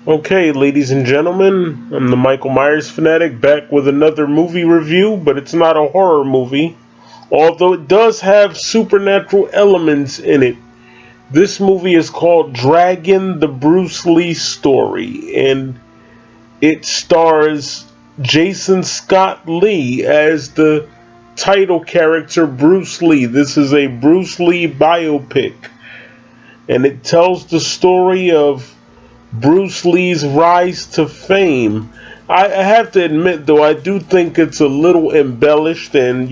Okay, ladies and gentlemen, I'm the Michael Myers fanatic back with another movie review, but it's not a horror movie, although it does have supernatural elements in it. This movie is called Dragon the Bruce Lee Story, and it stars Jason Scott Lee as the title character Bruce Lee. This is a Bruce Lee biopic, and it tells the story of Bruce Lee's rise to fame. I have to admit, though, I do think it's a little embellished, and,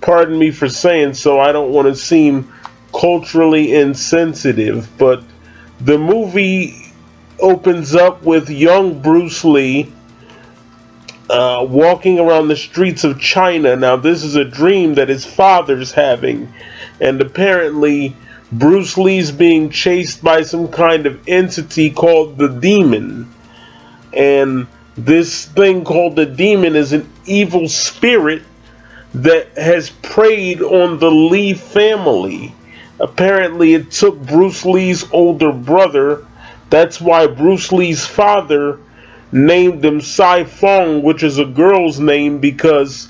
pardon me for saying so, I don't want to seem culturally insensitive, but the movie opens up with young Bruce Lee walking around the streets of China. Now, this is a dream that his father's having, and apparently Bruce Lee's being chased by some kind of entity called the Demon. And this thing called the Demon is an evil spirit that has preyed on the Lee family. Apparently, it took Bruce Lee's older brother. That's why Bruce Lee's father named him Sai Fong, which is a girl's name, because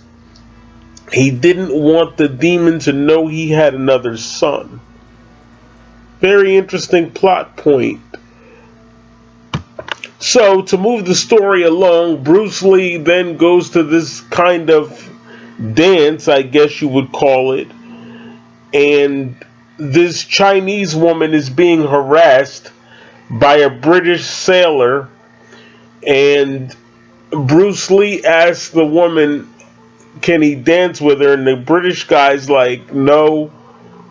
he didn't want the demon to know he had another son. Very interesting plot point. So, to move the story along, Bruce Lee then goes to this kind of dance, I guess you would call it, and this Chinese woman is being harassed by a British sailor, and Bruce Lee asks the woman, can he dance with her? And the British guy's like, no,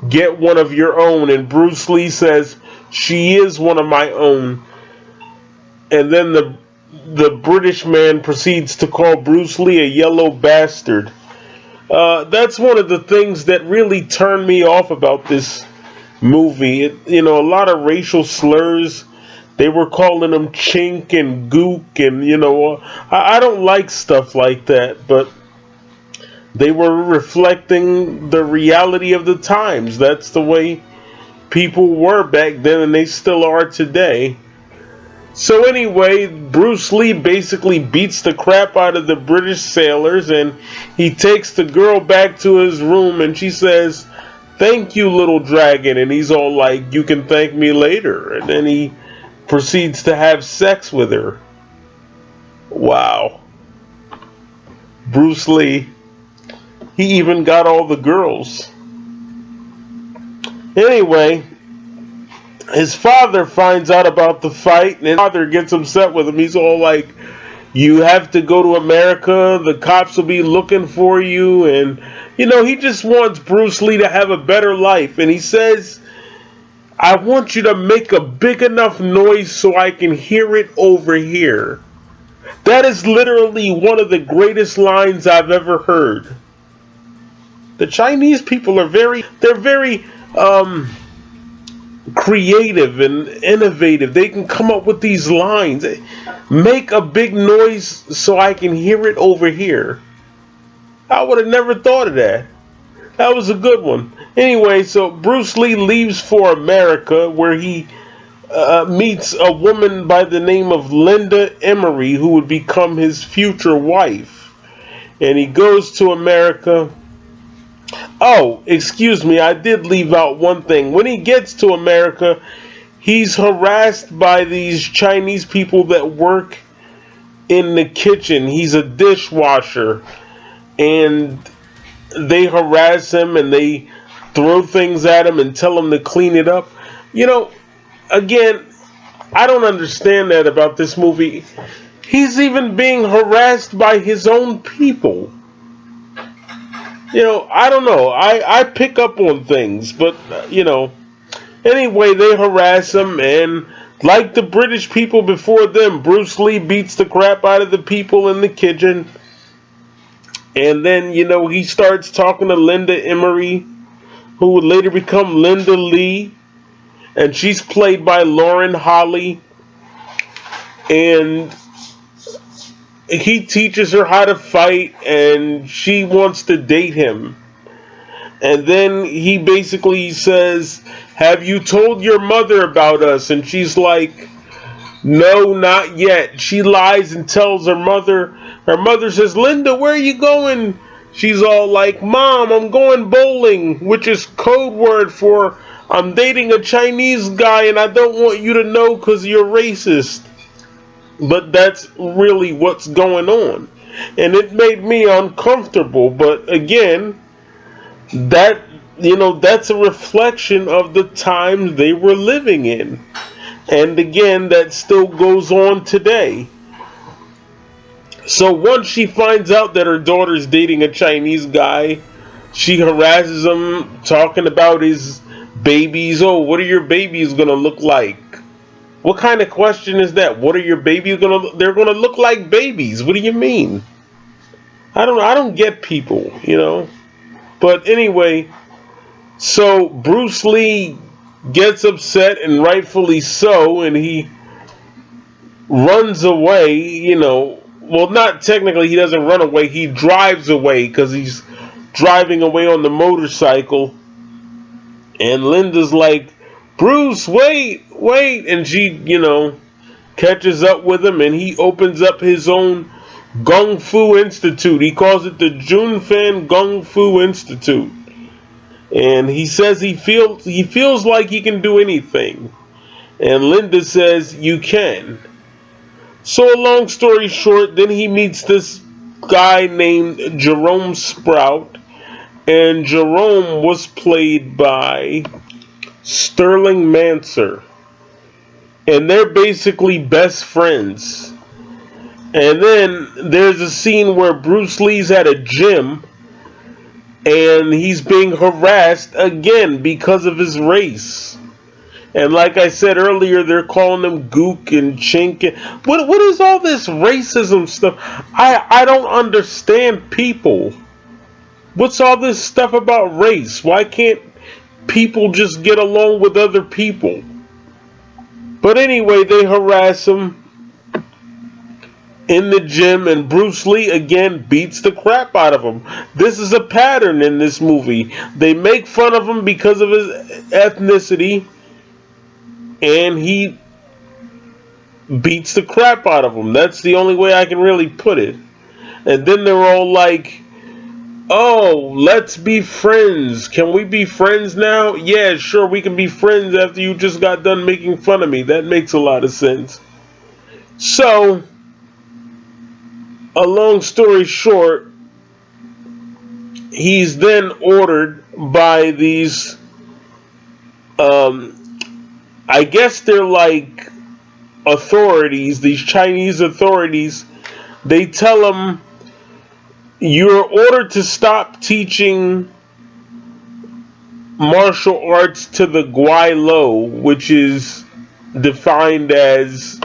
get one of your own. And Bruce Lee says, she is one of my own. And then the British man proceeds to call Bruce Lee a yellow bastard. That's one of the things that really turned me off about this movie. A lot of racial slurs. They were calling him chink and gook, and I don't like stuff like that, but they were reflecting the reality of the times. That's the way people were back then, and they still are today. So anyway, Bruce Lee basically beats the crap out of the British sailors, and he takes the girl back to his room, and she says, thank you, little dragon. And he's all like, you can thank me later. And then he proceeds to have sex with her. Wow. Bruce Lee. He even got all the girls. Anyway, his father finds out about the fight, and his father gets upset with him. He's all like, you have to go to America, the cops will be looking for you, and he just wants Bruce Lee to have a better life. And he says, I want you to make a big enough noise so I can hear it over here. That is literally one of the greatest lines I've ever heard. The Chinese people are very creative and innovative. They can come up with these lines. Make a big noise so I can hear it over here. I would have never thought of that. That was a good one. Anyway, so Bruce Lee leaves for America, where he meets a woman by the name of Linda Emery, who would become his future wife. And he goes to America. Oh, excuse me, I did leave out one thing. When he gets to America, he's harassed by these Chinese people that work in the kitchen. He's a dishwasher, and they harass him and they throw things at him and tell him to clean it up. Again, I don't understand that about this movie. He's even being harassed by his own people. I don't know. I pick up on things, but, anyway, they harass him, and like the British people before them, Bruce Lee beats the crap out of the people in the kitchen. And then, he starts talking to Linda Emery, who would later become Linda Lee, and she's played by Lauren Holly. And he teaches her how to fight, and she wants to date him. And then he basically says, have you told your mother about us? And she's like, No, not yet. She lies and tells her mother. Her mother says, Linda, where are you going? She's all like, Mom, I'm going bowling, which is code word for I'm dating a Chinese guy and I don't want you to know because you're racist. But that's really what's going on. And it made me uncomfortable. But again, that's a reflection of the times they were living in. And again, that still goes on today. So once she finds out that her daughter's dating a Chinese guy, she harasses him, talking about his babies. Oh, what are your babies gonna look like? What kind of question is that? What are your babies gonna look? They're gonna look like babies. What do you mean? I don't get people, But anyway, so Bruce Lee gets upset, and rightfully so, and he runs away, Well, not technically, he doesn't run away. He drives away because he's driving away on the motorcycle. And Linda's like, Bruce, wait. And she, catches up with him, and he opens up his own Kung Fu Institute. He calls it the Junfan Kung Fu Institute. And he says he feels like he can do anything. And Linda says, you can. So a long story short, then he meets this guy named Jerome Sprout. And Jerome was played by Sterling Manser. And they're basically best friends. And then there's a scene where Bruce Lee's at a gym. And he's being harassed again because of his race. And like I said earlier, they're calling him Gook and Chink. What is all this racism stuff? I don't understand people. What's all this stuff about race? Why can't people just get along with other people? But anyway, they harass him in the gym, and Bruce Lee again beats the crap out of him. This is a pattern in this movie. They make fun of him because of his ethnicity, and he beats the crap out of him. That's the only way I can really put it. And then they're all like, oh, let's be friends. Can we be friends now? Yeah, sure, we can be friends after you just got done making fun of me. That makes a lot of sense. So, a long story short, he's then ordered by these, I guess they're like authorities, these Chinese authorities. They tell him, you're ordered to stop teaching martial arts to the Guai-Lo, which is defined as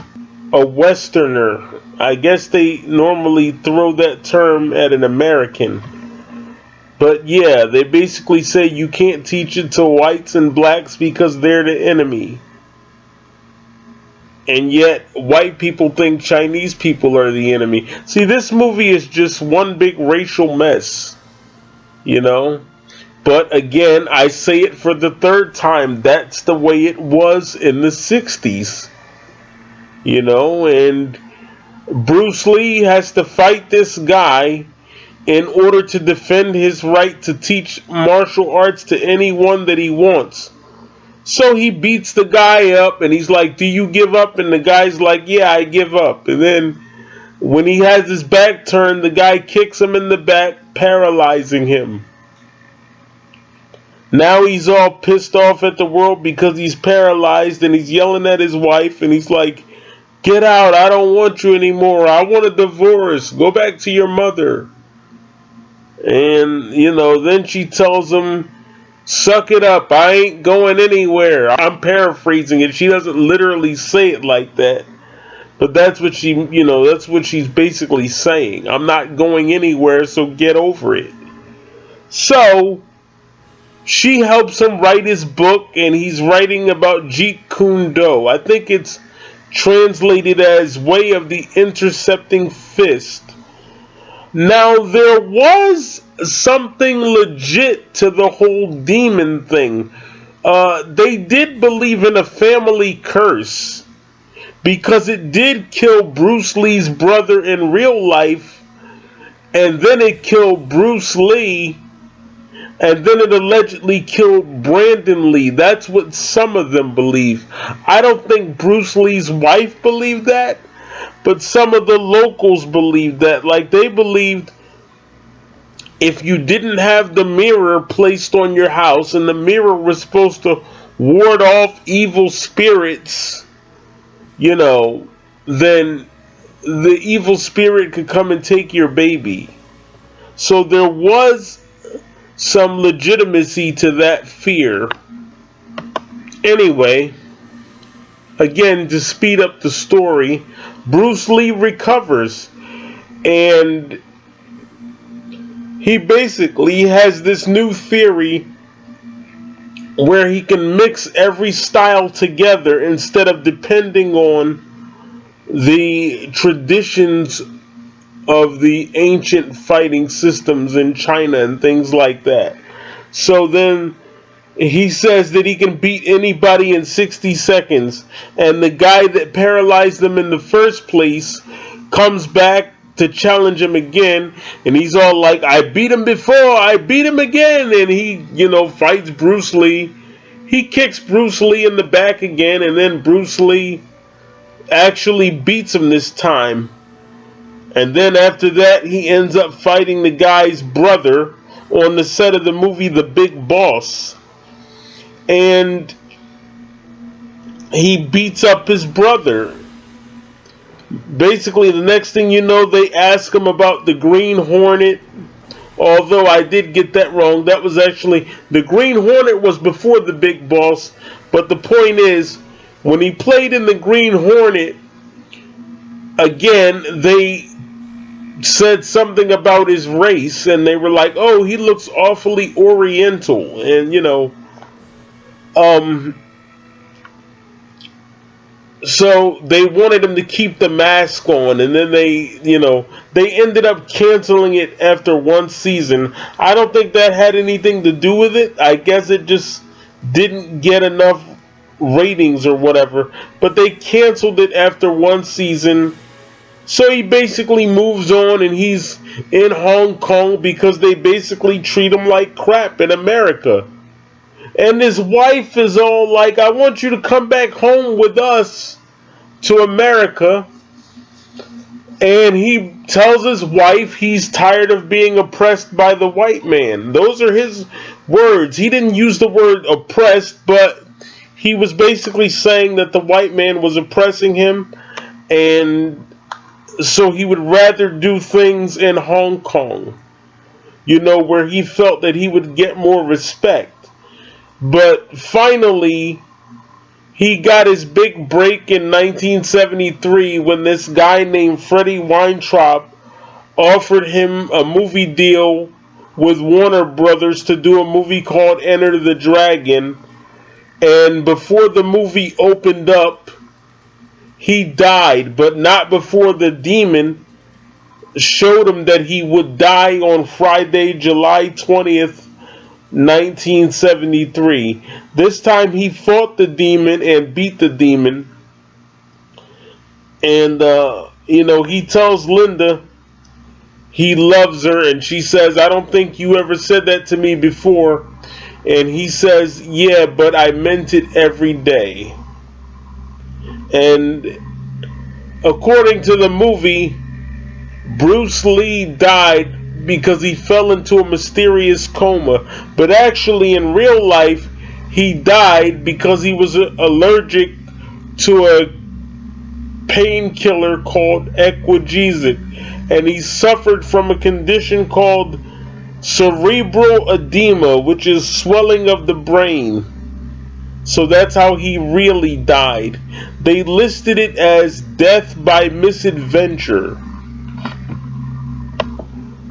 a Westerner. I guess they normally throw that term at an American. But yeah, they basically say you can't teach it to whites and blacks because they're the enemy. And yet, white people think Chinese people are the enemy. See, this movie is just one big racial mess. But again, I say it for the third time. That's the way it was in the 60s. And Bruce Lee has to fight this guy in order to defend his right to teach martial arts to anyone that he wants. So he beats the guy up, and he's like, do you give up? And the guy's like, yeah, I give up. And then when he has his back turned, the guy kicks him in the back, paralyzing him. Now he's all pissed off at the world because he's paralyzed, and he's yelling at his wife, and he's like, get out, I don't want you anymore. I want a divorce. Go back to your mother. And, then she tells him, suck it up, I ain't going anywhere. I'm paraphrasing it. She doesn't literally say it like that. But that's what that's what she's basically saying. I'm not going anywhere, so get over it. So, she helps him write his book, and he's writing about Jeet Kune Do. I think it's translated as Way of the Intercepting Fist. Now, there was something legit to the whole demon thing. They did believe in a family curse, because it did kill Bruce Lee's brother in real life, and then it killed Bruce Lee, and then it allegedly killed Brandon Lee. That's what some of them believe. I don't think Bruce Lee's wife believed that, but some of the locals believed that. Like, they believed if you didn't have the mirror placed on your house, and the mirror was supposed to ward off evil spirits, then the evil spirit could come and take your baby. So there was some legitimacy to that fear. Anyway, again, to speed up the story, Bruce Lee recovers, and he basically has this new theory where he can mix every style together instead of depending on the traditions of the ancient fighting systems in China and things like that. So then he says that he can beat anybody in 60 seconds, and the guy that paralyzed him in the first place comes back to challenge him again, and he's all like, I beat him before, I beat him again, and he, fights Bruce Lee. He kicks Bruce Lee in the back again, and then Bruce Lee actually beats him this time. And then after that, he ends up fighting the guy's brother on the set of the movie The Big Boss. And he beats up his brother. Basically, the next thing you know, they ask him about the Green Hornet. Although I did get that wrong. That was actually, the Green Hornet was before The Big Boss. But the point is, when he played in the Green Hornet, again, they said something about his race, and they were like, oh, he looks awfully Oriental, and so they wanted him to keep the mask on, and then they ended up canceling it after one season. I don't think that had anything to do with it. I guess it just didn't get enough ratings or whatever, but they canceled it after one season. So he basically moves on, and he's in Hong Kong because they basically treat him like crap in America. And his wife is all like, I want you to come back home with us to America. And he tells his wife he's tired of being oppressed by the white man. Those are his words. He didn't use the word oppressed, but he was basically saying that the white man was oppressing him, and so he would rather do things in Hong Kong, where he felt that he would get more respect. But finally, he got his big break in 1973 when this guy named Freddie Weintraub offered him a movie deal with Warner Brothers to do a movie called Enter the Dragon. And before the movie opened up, he died, but not before the demon showed him that he would die on Friday, July 20th, 1973. This time he fought the demon and beat the demon. And, he tells Linda he loves her, and she says, I don't think you ever said that to me before. And he says, yeah, but I meant it every day. And according to the movie, Bruce Lee died because he fell into a mysterious coma. But actually, in real life, he died because he was allergic to a painkiller called Equagesic. And he suffered from a condition called cerebral edema, which is swelling of the brain. So that's how he really died. They listed it as death by misadventure.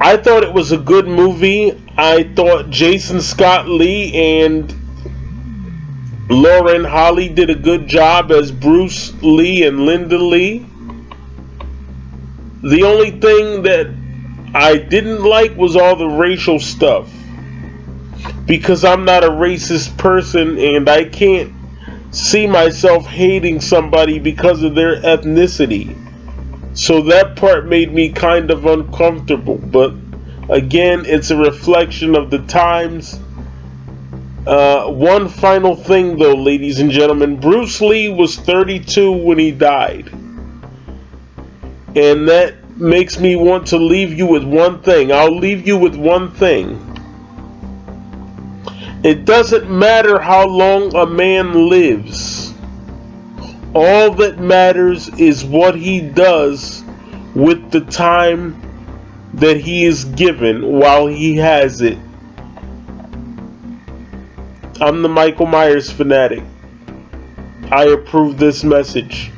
I thought it was a good movie. I thought Jason Scott Lee and Lauren Holly did a good job as Bruce Lee and Linda Lee. The only thing that I didn't like was all the racial stuff, because I'm not a racist person and I can't see myself hating somebody because of their ethnicity. So that part made me kind of uncomfortable. But again, it's a reflection of the times. One final thing though, ladies and gentlemen. Bruce Lee was 32 when he died. And that makes me want to leave you with one thing. I'll leave you with one thing. It doesn't matter how long a man lives. All that matters is what he does with the time that he is given while he has it. I'm the Michael Myers fanatic. I approve this message.